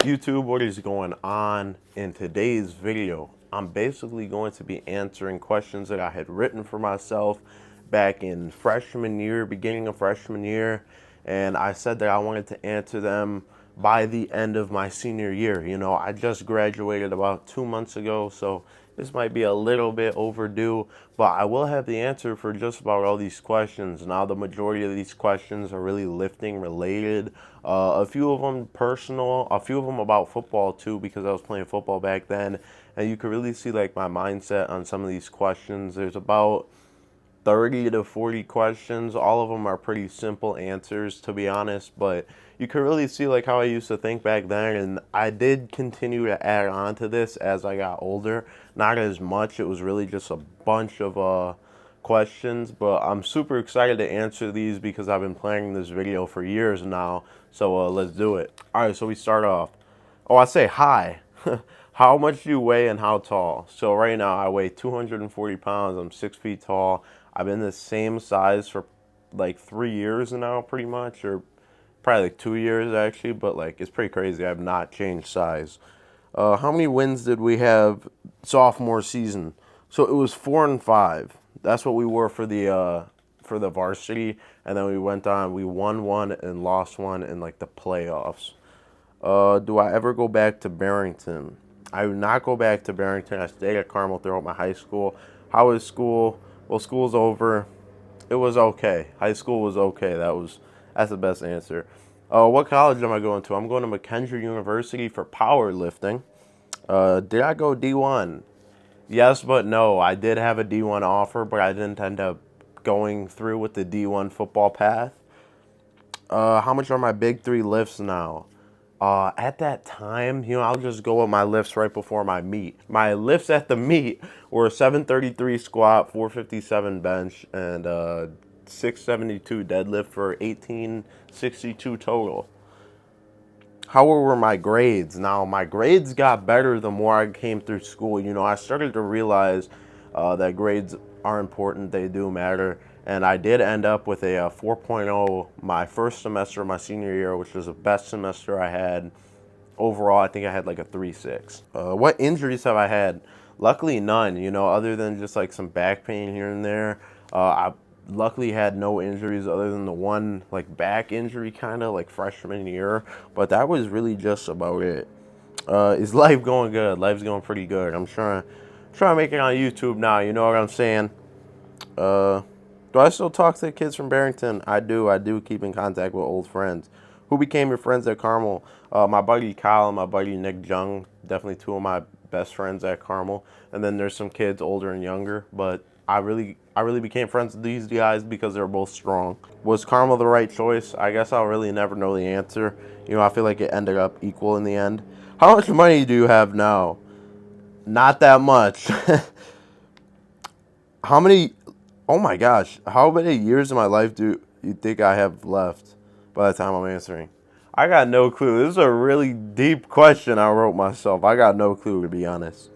YouTube, what is going on? In today's video, I'm basically going to be answering questions that I had written for myself back in freshman year, beginning of freshman year, and I said that I wanted to answer them by the end of my senior year. You know, I just graduated about 2 months ago, so this might be a little bit overdue, but I will have the answer for just about all these questions. Now, the majority of these questions are really lifting related. A few of them personal, a few of them about football too, because I was playing football back then. And you can really see like my mindset on some of these questions. There's about 30 to 40 questions. All of them are pretty simple answers, to be honest, but you can really see like how I used to think back then, and I did continue to add on to this as I got older. Not as much. It was really just a bunch of questions, but I'm super excited to answer these because I've been planning this video for years now. So let's do it. All right, so we start off. Oh, I say hi. How much do you weigh and how tall? So right now I weigh 240 pounds. I'm 6 feet tall. I've been the same size for like 3 years now, pretty much, or probably like 2 years actually. But like it's pretty crazy. I've not changed size. How many wins did we have sophomore season? So it was 4-5. That's what we were for the varsity, and then we went on. We won one and lost one in like the playoffs. Do I ever go back to Barrington? I would not go back to Barrington. I stayed at Carmel throughout my high school. How was school? Well, school's over. It was okay. High school was okay. That's the best answer. What college am I going to? I'm going to McKendree University for powerlifting. Did I go D1? Yes, but no. I did have a D1 offer, but I didn't end up going through with the D1 football path. How much are my big three lifts now? At that time, I'll just go with my lifts right before my meet. My lifts at the meet were 733 squat, 457 bench, and 672 deadlift for 1862 total. How were my grades? Now, my grades got better the more I came through school. I started to realize that grades are important. They do matter. And I did end up with a 4.0 my first semester of my senior year, which was the best semester I had. Overall, I think I had like a 3.6. What injuries have I had? Luckily, none, other than just like some back pain here and there. I luckily had no injuries other than the one like back injury kind of like freshman year, but that was really just about it. Is life going good? Life's going pretty good. I'm trying to make it on YouTube now, you know what I'm saying? Uh, do I still talk to the kids from Barrington? I do keep in contact with old friends. Who became your friends at Carmel? My buddy Kyle and my buddy Nick Jung, definitely two of my best friends at Carmel. And then there's some kids older and younger, but I really became friends with these guys because they're both strong. Was Carmel the right choice? I guess I'll really never know the answer. I feel like it ended up equal in the end. How much money do you have now? Not that much. How many? Oh my gosh, how many years of my life do you think I have left by the time I'm answering? I got no clue. This is a really deep question I wrote myself. I got no clue, to be honest.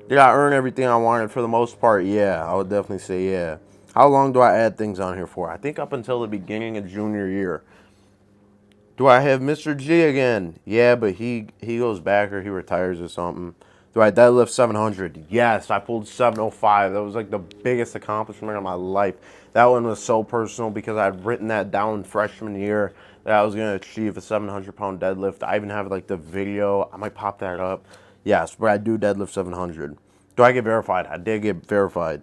Did I earn everything I wanted for the most part? Yeah, I would definitely say yeah. How long do I add things on here for? I think up until the beginning of junior year. Do I have Mr. G again? Yeah, but he goes back or he retires or something. Do I deadlift 700? Yes, I pulled 705. That was like the biggest accomplishment of my life. That one was so personal because I'd written that down freshman year that I was going to achieve a 700-pound deadlift. I even have like the video. I might pop that up. Yes, but I do deadlift 700. Do I get verified? I did get verified.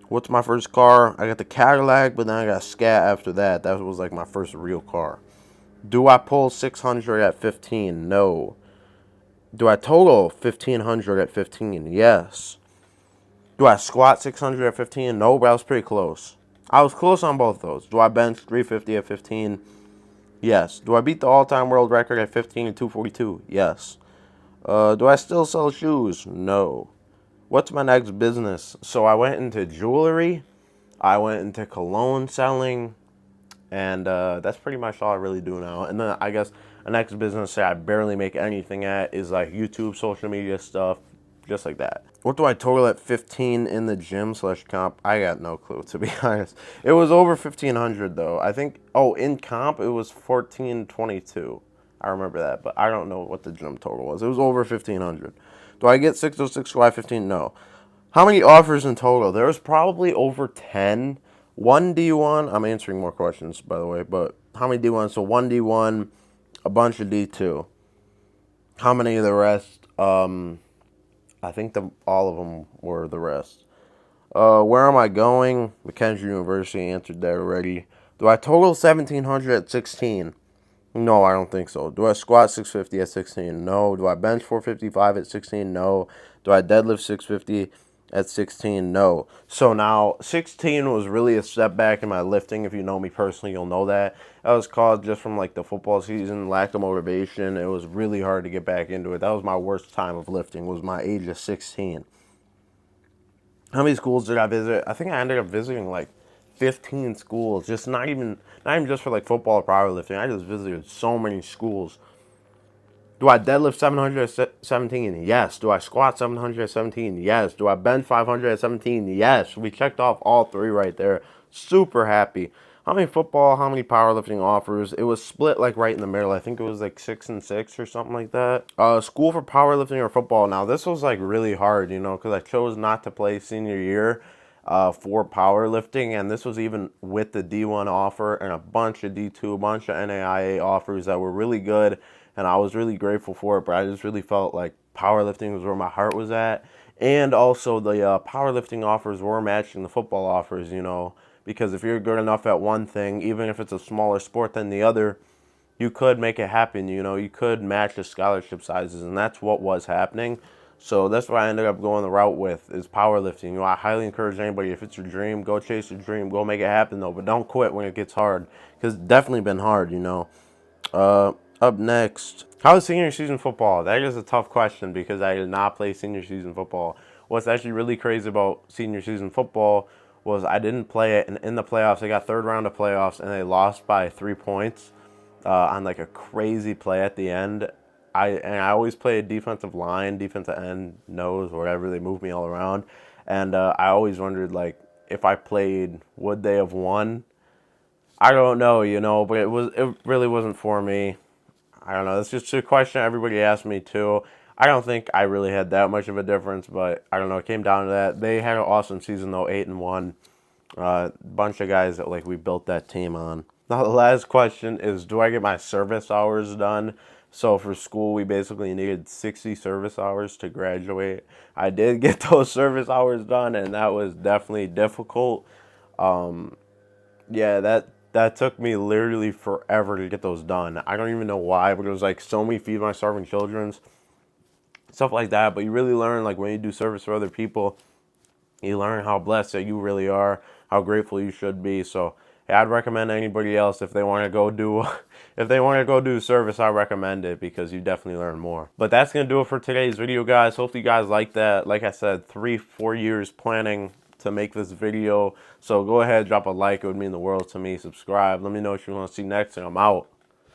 What's my first car? I got the Cadillac, but then I got a Scat after that. That was like my first real car. Do I pull 600 at 15? No. Do I total 1,500 at 15? Yes. Do I squat 600 at 15? No, but I was pretty close. I was close on both those. Do I bench 350 at 15? Yes. Do I beat the all-time world record at 15 and 242? Yes. Do I still sell shoes? No. What's my next business? So I went into jewelry. I went into cologne selling. And that's pretty much all I really do now. And then I guess the next business that I barely make anything at is like YouTube, social media stuff, just like that. What do I total at 15 in the gym / comp? I got no clue, to be honest. It was over 1,500 though. I think, in comp it was 1422. I remember that, but I don't know what the gym total was. It was over 1,500. Do I get 606 squad 15? No. How many offers in total? There was probably over 10. One D1. I'm answering more questions, by the way, but how many D1? So one D1, a bunch of D2. How many of the rest? I think all of them were the rest. Where am I going? Mackenzie University, answered that already. Do I total 1,700 at 16? No, I don't think so. Do I squat 650 at 16? No. Do I bench 455 at 16? No. Do I deadlift 650 at 16? No. So now 16 was really a step back in my lifting. If you know me personally, you'll know that. That was caused just from like the football season, lack of motivation. It was really hard to get back into it. That was my worst time of lifting, was my age of 16. How many schools did I visit? I think I ended up visiting like 15 schools. Just not even just for like football or powerlifting. I just visited so many schools. Do I deadlift 717? Yes. Do I squat 717? Yes. Do I bench 517? Yes. We checked off all three right there. Super happy. How many football, how many powerlifting offers? It was split like right in the middle. I think it was like 6 and 6 or something like that. School for powerlifting or football. Now this was like really hard, you know, because I chose not to play senior year for powerlifting, and this was even with the D1 offer and a bunch of D2, a bunch of NAIA offers that were really good, and I was really grateful for it. But I just really felt like powerlifting was where my heart was at, and also the powerlifting offers were matching the football offers, you know. Because if you're good enough at one thing, even if it's a smaller sport than the other, you could make it happen, you know. You could match the scholarship sizes, and that's what was happening. So that's what I ended up going the route with, is powerlifting. You know, I highly encourage anybody, if it's your dream, go chase your dream, go make it happen, though. But don't quit when it gets hard, because it's definitely been hard, you know. Up next, how is senior season football? That is a tough question, because I did not play senior season football. What's actually really crazy about senior season football was I didn't play it, and in the playoffs, they got third round of playoffs, and they lost by 3 points on like a crazy play at the end. I always played defensive line, defensive end, nose, whatever. They moved me all around, and I always wondered, like, if I played, would they have won? I don't know, you know, but it really wasn't for me. I don't know. That's just a question everybody asked me too. I don't think I really had that much of a difference, but I don't know. It came down to that. They had an awesome season though, 8-1. Bunch of guys that like we built that team on. Now the last question is, do I get my service hours done? So for school, we basically needed 60 service hours to graduate. I did get those service hours done, and that was definitely difficult. Yeah, that took me literally forever to get those done. I don't even know why, but it was like so many Feed My Starving Children's, stuff like that. But you really learn, like, when you do service for other people, you learn how blessed that you really are, how grateful you should be. So yeah, I'd recommend anybody else, if they want to go do if they want to go do service, I recommend it, because you definitely learn more. But that's gonna do it for today's video, guys. Hopefully you guys like that. Like I said, 3-4 years planning to make this video. So go ahead, drop a like. It would mean the world to me. Subscribe. Let me know what you want to see next, and I'm out.